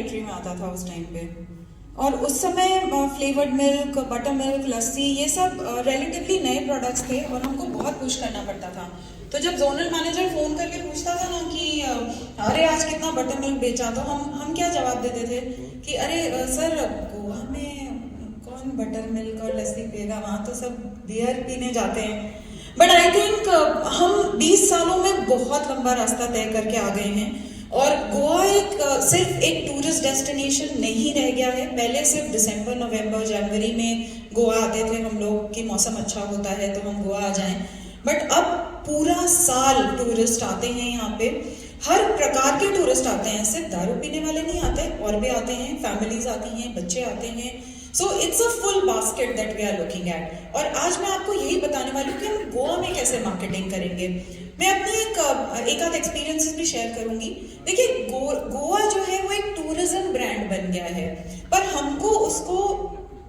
Territory में आता था उस टाइम पे। और उस समय फ्लेवर्ड मिल्क, बटर मिल्क, लस्सी, ये सब रिलेटिवली नए प्रोडक्ट्स थे और हमको बहुत पुश करना पड़ता था। तो जब जोनल मैनेजर फोन करके पूछता था ना कि अरे आज कितना बटर मिल्क बेचा, तो हम क्या जवाब देते थे कि अरे सर, गोवा में कौन बटर मिल्क और लस्सी पिएगा, वहाँ तो सब बियर पीने जाते हैं। बट आई थिंक हम 20 सालों में बहुत लंबा रास्ता तय करके आ गए हैं और गोवा सिर्फ एक टूरिस्ट डेस्टिनेशन नहीं रह गया है। पहले सिर्फ दिसंबर, नवंबर, जनवरी में गोवा आते थे हम लोग कि मौसम अच्छा होता है तो हम गोवा आ जाएं, बट अब पूरा साल टूरिस्ट आते हैं यहाँ पे। हर प्रकार के टूरिस्ट आते हैं, सिर्फ दारू पीने वाले नहीं आते, और भी आते हैं, फैमिलीज आती हैं, बच्चे आते हैं। So it's a full basket that we are looking at. और आज मैं आपको यही बताने वाली हूँ कि हम गोवा में कैसे मार्केटिंग करेंगे। मैं अपनी एक आध एक्सपीरियंसेस भी शेयर करूंगी। देखिए, गोवा जो है वो एक टूरिज्म ब्रांड बन गया है, पर हमको उसको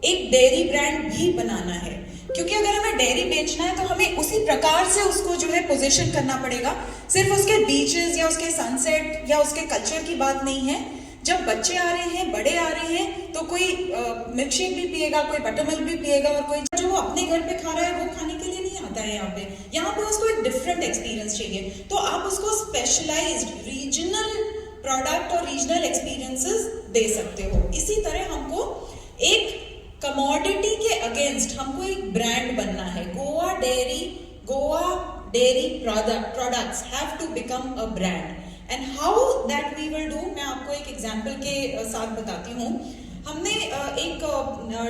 एक डेयरी ब्रांड भी बनाना है, क्योंकि अगर हमें डेयरी बेचना है तो हमें उसी प्रकार से उसको जो है पोजीशन करना पड़ेगा। सिर्फ उसके बीचेस या उसके सनसेट या उसके कल्चर की बात नहीं है। जब बच्चे आ रहे हैं, बड़े आ रहे हैं, तो कोई मिल्क शेक भी पिएगा, कोई बटर मिल्क भी पिएगा, और कोई जो अपने घर पे खा रहा है वो खाने के लिए नहीं आता है यहाँ पे उसको एक डिफरेंट एक्सपीरियंस चाहिए। तो आप उसको स्पेशलाइज्ड रीजनल प्रोडक्ट और रीजनल एक्सपीरियंसेस दे सकते हो। इसी तरह हमको एक कमोडिटी के अगेंस्ट हमको एक ब्रांड बनना है। Goa dairy products have to become a brand, and how that we will do, मैं आपको एक एग्जांपल के साथ बताती हूँ। हमने एक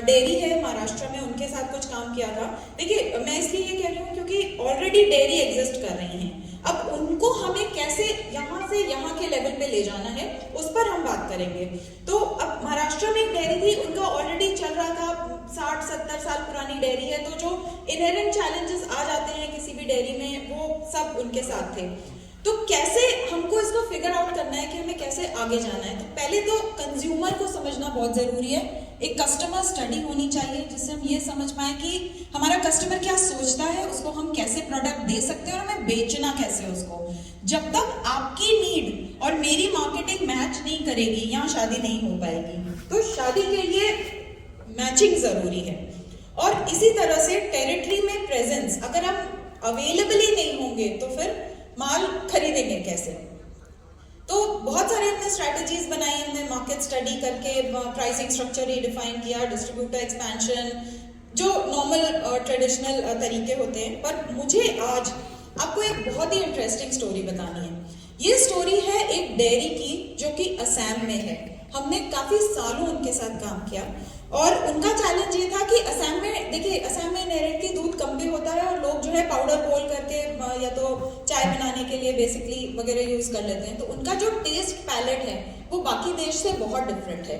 डेयरी है महाराष्ट्र में, उनके साथ कुछ काम किया था। देखिए, मैं इसलिए ये कह रही हूँ क्योंकि ऑलरेडी डेयरी एग्जिस्ट कर रही हैं। अब उनको हमें कैसे यहाँ से यहाँ के लेवल पे ले जाना है, उस पर हम बात करेंगे। तो अब महाराष्ट्र में एक डेयरी थी, उनका ऑलरेडी चल रहा था, 60-70 साल पुरानी डेयरी है, तो जो इनहेरेंट चैलेंजेस आ जाते हैं किसी भी डेयरी में, वो सब उनके साथ थे। तो कैसे हमको इसको फिगर आउट करना है कि हमें कैसे आगे जाना है। तो पहले तो कंज्यूमर को समझना बहुत जरूरी है। एक कस्टमर स्टडी होनी चाहिए जिससे हम ये समझ पाए कि हमारा कस्टमर क्या सोचता है, उसको हम कैसे प्रोडक्ट दे सकते हैं और हमें बेचना कैसे उसको। जब तक आपकी नीड और मेरी मार्केटिंग मैच नहीं करेगी, यहाँ शादी नहीं हो पाएगी। तो शादी के लिए मैचिंग जरूरी है। और इसी तरह से टेरिटरी में प्रेजेंस, अगर हम अवेलेबल ही नहीं होंगे तो फिर माल खरीदेंगे कैसे। तो बहुत सारे हमने स्ट्रैटेजीज बनाई, हमने मार्केट स्टडी करके प्राइसिंग स्ट्रक्चर रिडिफाइन किया, डिस्ट्रीब्यूटर एक्सपेंशन, जो नॉर्मल ट्रेडिशनल तरीके होते हैं। पर मुझे आज आपको एक बहुत ही इंटरेस्टिंग स्टोरी बतानी है। ये स्टोरी है एक डेयरी की जो कि असम में है। हमने काफी सालों उनके साथ काम किया और उनका चैलेंज ये था कि असम में, देखिए असम में इनहेरेंटली दूध कम भी होता है और लोग जो है पाउडर बोल करके या तो चाय बनाने के लिए बेसिकली वगैरह यूज कर लेते हैं। तो उनका जो टेस्ट पैलेट है वो बाकी देश से बहुत डिफरेंट है।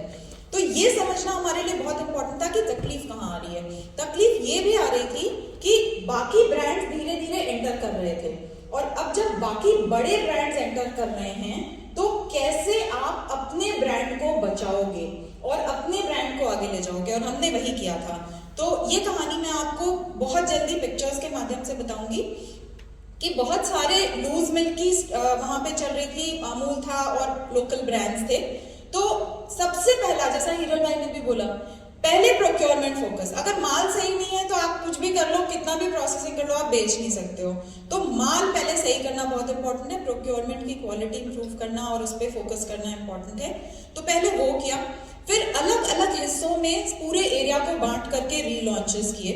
तो ये समझना हमारे लिए बहुत इंपॉर्टेंट था कि तकलीफ कहाँ आ रही है। तकलीफ ये भी आ रही थी कि बाकी ब्रांड्स धीरे धीरे एंटर कर रहे थे, और अब जब बाकी बड़े ब्रांड्स एंटर कर रहे हैं तो कैसे आप अपने ब्रांड को बचाओगे और अपने ब्रांड को आगे ले जाओगे। और हमने वही किया था। तो ये कहानी मैं आपको बहुत जल्दी पिक्चर्स के माध्यम से बताऊंगी कि बहुत सारे लूज मिल्क की वहां पे चल रही थी, अमूल था और लोकल ब्रांड्स थे। तो सबसे पहला, जैसा हिरल भाई ने भी बोला, पहले प्रोक्योरमेंट फोकस। अगर माल सही नहीं है तो आप कुछ भी कर लो, कितना भी प्रोसेसिंग कर लो, आप बेच नहीं सकते हो। तो माल पहले सही करना बहुत इंपॉर्टेंट है, प्रोक्योरमेंट की क्वालिटी इंप्रूव करना और उस पर फोकस करना इंपॉर्टेंट है। तो पहले वो किया, फिर अलग अलग हिस्सों में पूरे एरिया को बांट करके रीलॉन्चेस किए।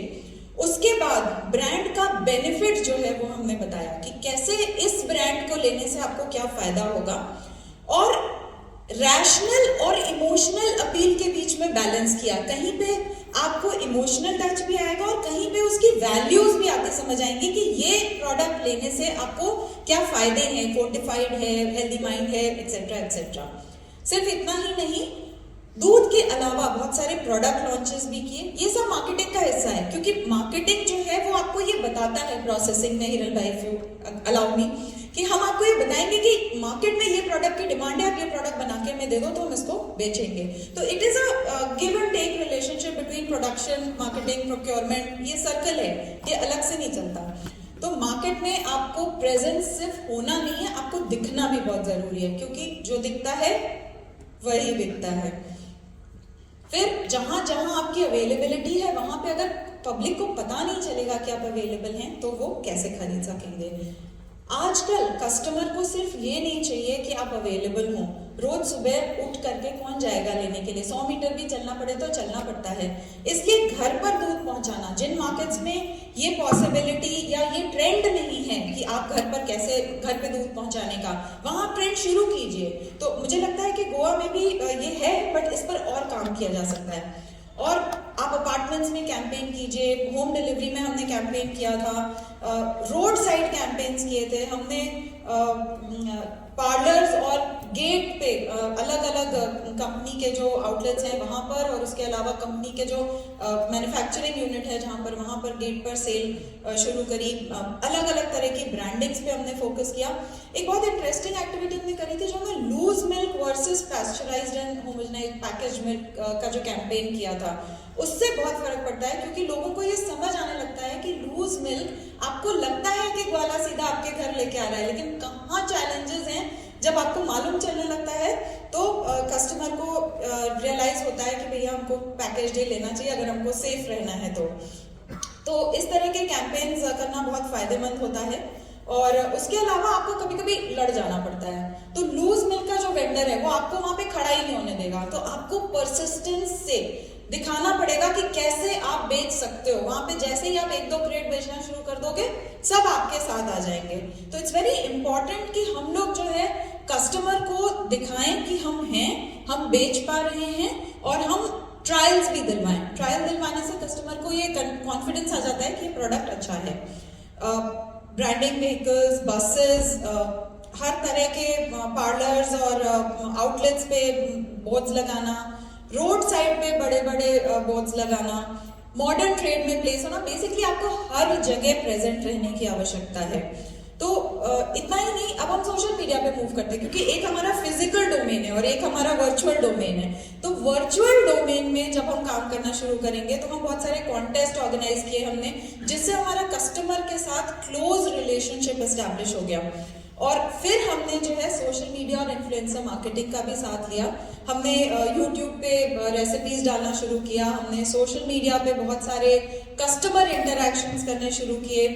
उसके बाद ब्रांड का बेनिफिट जो है वो हमने बताया कि कैसे इस ब्रांड को लेने से आपको क्या फायदा होगा, और रैशनल और इमोशनल अपील के बीच में बैलेंस किया। कहीं पे आपको इमोशनल टच भी आएगा और कहीं पे उसकी वैल्यूज भी आपको समझ आएंगे कि ये प्रोडक्ट लेने से आपको क्या फायदे हैं, फोर्टिफाइड है, हेल्दी माइंड है, एक्सेट्रा एक्सेट्रा। सिर्फ इतना ही नहीं, दूध के अलावा बहुत सारे प्रोडक्ट लॉन्चेस भी किए। ये सब मार्केटिंग का हिस्सा है, क्योंकि मार्केटिंग जो है वो आपको ये बताता है प्रोसेसिंग में, हिरल भाई इफ यू अलाउ मी, कि हम आपको ये बताएंगे कि मार्केट में ये प्रोडक्ट की डिमांड है, आप ये प्रोडक्ट बना के हमें दे दो तो हम इसको बेचेंगे। तो it is a give and take relationship between production, marketing, procurement. ये सर्कल है, ये अलग से नहीं चलता। तो मार्केट में आपको प्रेजेंस सिर्फ होना नहीं है, आपको दिखना भी बहुत जरूरी है, क्योंकि जो दिखता है वही बिकता है। फिर जहां जहां आपकी अवेलेबिलिटी है वहां पे अगर पब्लिक को पता नहीं चलेगा कि आप अवेलेबल हैं तो वो कैसे खरीद सकेंगे। आजकल कस्टमर को सिर्फ ये नहीं चाहिए कि आप अवेलेबल हो, रोज सुबह उठ करके कौन जाएगा लेने के लिए, 100 मीटर भी चलना पड़े तो चलना पड़ता है। इसलिए घर पर दूध पहुंचाना, जिन मार्केट्स में ये पॉसिबिलिटी या ये ट्रेंड नहीं है कि आप घर पर कैसे घर पे दूध पहुंचाने का, वहां ट्रेंड शुरू कीजिए। तो मुझे लगता है कि गोवा में भी ये है, बट इस पर और काम किया जा सकता है। और आप अपार्टमेंट्स में कैंपेन कीजिए, होम डिलीवरी में हमने कैंपेन किया था, रोड साइड कैंपेन्स किए थे हमने, पार्लर्स और गेट पे अलग अलग कंपनी के जो आउटलेट्स हैं वहां पर, और उसके अलावा कंपनी के जो मैन्युफैक्चरिंग यूनिट है जहां पर, वहां पर गेट पर सेल शुरू करी। अलग अलग तरह की ब्रांडिंग्स पे हमने फोकस किया। एक बहुत इंटरेस्टिंग एक्टिविटी हमने करी थी जो हमने loose milk versus pasteurized and homogenized package milk का जो कैंपेन किया था, उससे बहुत फर्क पड़ता है, क्योंकि लोगों को ये समझ आने लगता है कि लूज मिल्क आपको लगता है कि ग्वाला सीधा आपके घर लेके आ रहा है, लेकिन कहाँ चैलेंजेस हैं जब आपको मालूम चलने लगता है तो कस्टमर को रियलाइज होता है कि भैया हमको पैकेज ही लेना चाहिए अगर हमको सेफ रहना है। तो इस तरह के कैंपेन्स करना बहुत फायदेमंद होता है। और उसके अलावा आपको कभी कभी लड़ जाना पड़ता है, तो लूज मिल्क का जो वेंडर है वो आपको वहां पे खड़ा ही नहीं होने देगा, तो आपको परसिस्टेंस से दिखाना पड़ेगा कि कैसे आप बेच सकते हो। वहां पे जैसे ही आप 1-2 क्रेट बेचना शुरू कर दोगे सब आपके साथ आ जाएंगे। तो इट्स वेरी इंपॉर्टेंट कि हम लोग जो है कस्टमर को दिखाएं कि हम हैं, हम बेच पा रहे हैं, और हम ट्रायल्स भी दिलवाएं। ट्रायल दिलवाने से कस्टमर को ये कॉन्फिडेंस आ जाता है कि प्रोडक्ट अच्छा है। ब्रांडिंग व्हीकल्स, बसेस, हर तरह के पार्लर्स और आउटलेट्स पे बोर्ड्स लगाना, रोड साइड पे बड़े बड़े बोर्ड्स लगाना, मॉडर्न ट्रेड में प्लेस होना, बेसिकली आपको हर जगह प्रेजेंट रहने की आवश्यकता है। तो इतना ही नहीं, अब हम सोशल मीडिया पे मूव करते हैं, क्योंकि एक हमारा फिजिकल डोमेन है और एक हमारा वर्चुअल डोमेन है। तो वर्चुअल डोमेन में जब हम काम करना शुरू करेंगे तो हम बहुत सारे कॉन्टेस्ट ऑर्गेनाइज किए हमने, जिससे हमारा कस्टमर के साथ क्लोज रिलेशनशिप एस्टैब्लिश हो गया। और फिर हमने जो है सोशल मीडिया और इन्फ्लुएंसर मार्केटिंग का भी साथ लिया। हमने यूट्यूब पे रेसिपीज डालना शुरू किया, हमने सोशल मीडिया पे बहुत सारे कस्टमर इंटरैक्शंस करने शुरू किए,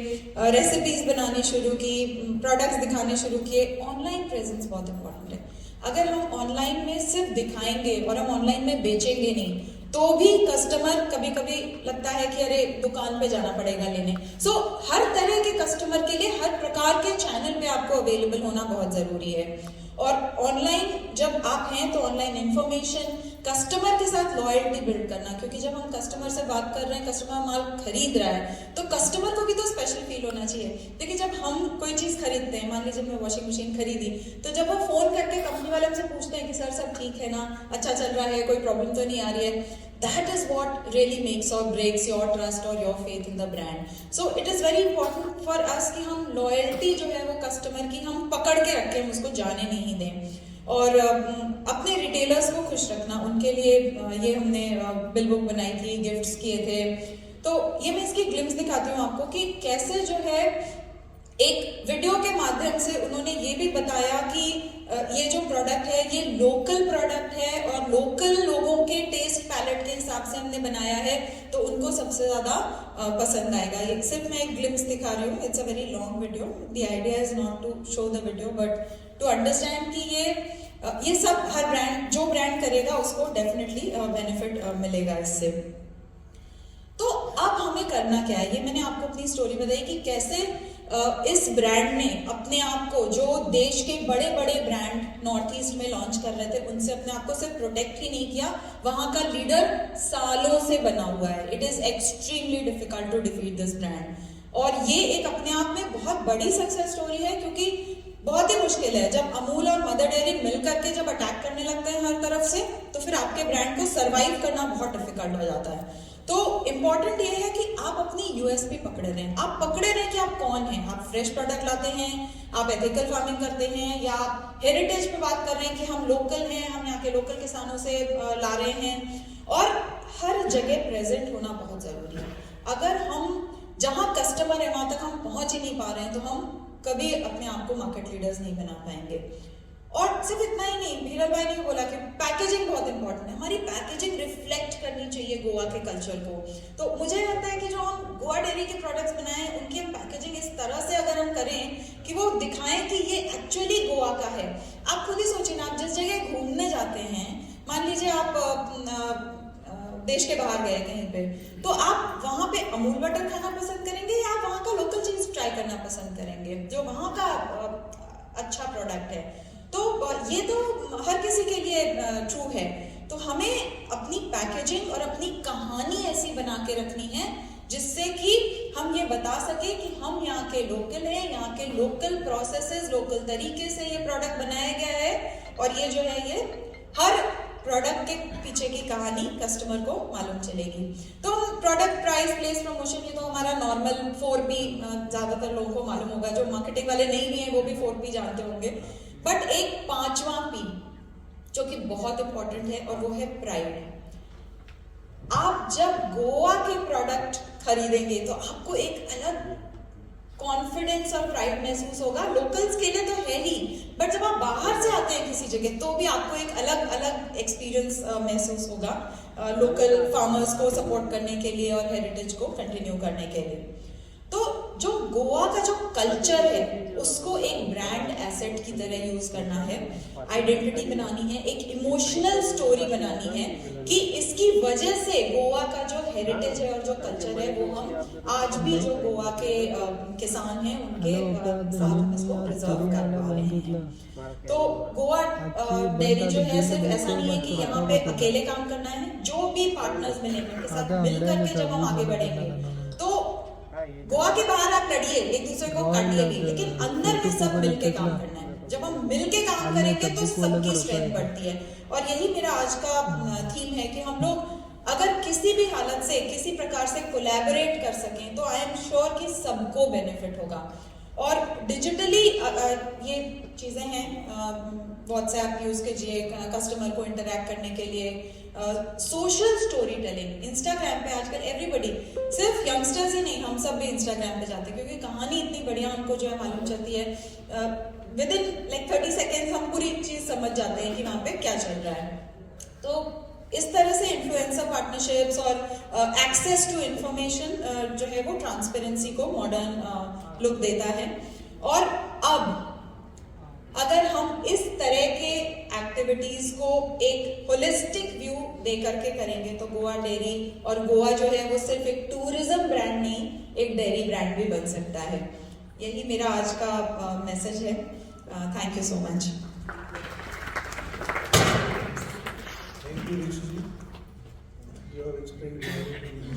रेसिपीज बनानी शुरू की, प्रोडक्ट्स दिखाने शुरू किए। ऑनलाइन प्रेजेंस बहुत इंपॉर्टेंट है। अगर हम ऑनलाइन में सिर्फ दिखाएंगे और हम ऑनलाइन में बेचेंगे नहीं, तो भी कस्टमर कभी कभी लगता है कि अरे दुकान पे जाना पड़ेगा लेने। सो हर तरह के कस्टमर के लिए हर प्रकार के चैनल पे आपको अवेलेबल होना बहुत जरूरी है। और ऑनलाइन जब आप हैं तो ऑनलाइन इंफॉर्मेशन, कस्टमर के साथ लॉयल्टी बिल्ड करना, क्योंकि जब हम कस्टमर से बात कर रहे हैं, कस्टमर माल खरीद रहा है, तो कस्टमर को भी तो स्पेशल फील होना चाहिए। देखिए जब हम कोई चीज खरीदते हैं, मान लीजिए मैं वॉशिंग मशीन खरीदी, तो जब हम फोन करके कंपनी वाले हमसे पूछते हैं कि सर सब ठीक है ना, अच्छा चल रहा है, कोई प्रॉब्लम तो नहीं आ रही है, that is what really makes or breaks your trust or your faith in the brand. So it is very important for us कि हम loyalty जो है वो कस्टमर की हम पकड़ के रखें, हम उसको जाने नहीं दें। और अपने रिटेलर्स को खुश रखना, उनके लिए ये हमने बिल बुक बनाई थी, गिफ्ट्स किए थे। तो ये मैं इसकी ग्लिम्स दिखाती हूँ आपको कि कैसे जो है एक वीडियो के माध्यम से उन्होंने ये भी बताया कि ये जो प्रोडक्ट है ये लोकल प्रोडक्ट है और लोकल लोगों के टेस्ट पैलेट के हिसाब से हमने बनाया है, तो उनको सबसे ज्यादा पसंद आएगा। ये सिर्फ मैं एक ग्लिम्स दिखा रही हूँ, it's a very long video. The idea is not to show the video but to understand कि ये सब हर ब्रांड जो ब्रांड करेगा उसको डेफिनेटली बेनिफिट मिलेगा इससे। तो अब हमें करना क्या है, ये मैंने आपको अपनी स्टोरी बताई कि कैसे इस ब्रांड ने अपने आप को, जो देश के बड़े बड़े ब्रांड नॉर्थ ईस्ट में लॉन्च कर रहे थे, उनसे अपने आप को सिर्फ प्रोटेक्ट ही नहीं किया, वहां का लीडर सालों से बना हुआ है। It is extremely difficult to defeat this brand. और ये एक अपने आप में बहुत बड़ी सक्सेस स्टोरी है, क्योंकि बहुत ही मुश्किल है जब अमूल और मदर डेयरी मिल करके जब अटैक करने लगते हैं हर तरफ से, तो फिर आपके ब्रांड को सरवाइव करना बहुत डिफिकल्ट हो जाता है। तो इम्पॉर्टेंट ये है कि आप अपनी यूएसपी पकड़े रहें। आप पकड़े रहें कि आप कौन हैं। आप फ्रेश प्रोडक्ट लाते हैं, आप एथिकल फार्मिंग करते हैं, या आप हेरिटेज पे बात कर रहे हैं कि हम लोकल हैं, हम यहाँ के लोकल किसानों से ला रहे हैं। और हर जगह प्रेजेंट होना बहुत जरूरी है। अगर हम जहाँ कस्टमर है वहां तक हम पहुंच ही नहीं पा रहे हैं, तो हम कभी अपने आप को मार्केट लीडर्स नहीं बना पाएंगे। और सिर्फ इतना ही नहीं, भीरल भाई ने बोला कि पैकेजिंग बहुत इंपॉर्टेंट है, हमारी पैकेजिंग रिफ्लेक्ट करनी चाहिए गोवा के कल्चर को। तो मुझे लगता है कि जो हम गोवा डेयरी के प्रोडक्ट्स बनाए उनकी हम पैकेजिंग इस तरह से अगर हम करें कि वो दिखाएं कि ये एक्चुअली गोवा का है। आप खुद ही सोचिए ना, आप जिस जगह घूमने जाते हैं, मान लीजिए आप देश के बाहर गए कहीं पे, तो आप वहां पे अमूल बटर खाना पसंद करेंगे या आप वहां का लोकल चीज ट्राई करना पसंद करेंगे जो वहां का अच्छा प्रोडक्ट है। तो ये तो हर किसी के लिए ट्रू है। तो हमें अपनी पैकेजिंग और अपनी कहानी ऐसी बना के रखनी है जिससे कि हम ये बता सके कि हम यहाँ के लोकल हैं, यहाँ के लोकल प्रोसेसेस, लोकल तरीके से ये प्रोडक्ट बनाया गया है, और ये जो है ये हर प्रोडक्ट के पीछे की कहानी कस्टमर को मालूम चलेगी। तो प्रोडक्ट, प्राइस, प्लेस, प्रमोशन, ये तो हमारा नॉर्मल 4P ज्यादातर लोगों को मालूम होगा, जो मार्केटिंग वाले नहीं भी हैं वो भी 4P जानते होंगे। बट एक 5वां P जो कि बहुत इंपॉर्टेंट है, और वो है प्राइड। आप जब गोवा के प्रोडक्ट खरीदेंगे तो आपको एक अलग कॉन्फिडेंस और प्राइड महसूस होगा। लोकल्स के लिए तो है ही, बट जब आप बाहर से आते हैं किसी जगह तो भी आपको एक अलग अलग एक्सपीरियंस महसूस होगा लोकल फार्मर्स को सपोर्ट करने के लिए और हेरिटेज को कंटिन्यू करने के लिए। तो जो गोवा का जो कल्चर है उसको एक ब्रांड एसेट की तरह यूज करना है, आइडेंटिटी बनानी है, एक इमोशनल स्टोरी बनानी है कि इसकी वजह से गोवा का जो हेरिटेज है और जो कल्चर है वो हम आज भी जो गोवा के किसान हैं उनके साथ हम इसको प्रिजर्व कर पा रहे हैं। तो गोवा डेयरी जो है सिर्फ ऐसा नहीं है कि यहाँ पे अकेले काम करना है, जो भी पार्टनर्स मिलेंगे उनके साथ मिलकर के जब हम आगे बढ़ेंगे तो गोवा के बाहर आप लड़िए, एक दूसरे को काटिए भी, लेकिन अंदर में सब मिलके काम करना है। जब हम मिलके काम करेंगे तो सबकी स्ट्रेंथ बढ़ती है। और यही मेरा आज का थीम है कि हम लोग अगर किसी भी हालत से, किसी प्रकार से कोलैबोरेट कर सकें तो आई एम श्योर कि सबको बेनिफिट होगा। और डिजिटली ये चीज़ें हैं, व्हाट्सएप यूज़ कीजिए कस्टमर को इंटरैक्ट करने के लिए, सोशल स्टोरी टेलिंग, इंस्टाग्राम पे आजकल एवरीबडी, सिर्फ यंगस्टर्स ही नहीं, हम सब भी इंस्टाग्राम पे जाते हैं क्योंकि कहानी इतनी बढ़िया हमको जो है मालूम चलती है। विद इन लाइक 30 सेकेंड्स हम पूरी चीज़ समझ जाते हैं कि वहाँ पे क्या चल रहा है। तो इस तरह से इन्फ्लुएंसर पार्टनरशिप्स और एक्सेस टू इंफॉर्मेशन जो है वो ट्रांसपेरेंसी को मॉडर्न लुक देता है। और अब अगर हम इस तरह के एक्टिविटीज को एक होलिस्टिक व्यू दे करके करेंगे तो गोवा डेयरी और गोवा जो है वो सिर्फ एक टूरिज्म ब्रांड नहीं, एक डेयरी ब्रांड भी बन सकता है। यही मेरा आज का मैसेज है। Thank you so much. Thank you, Rishi. You have explained very well.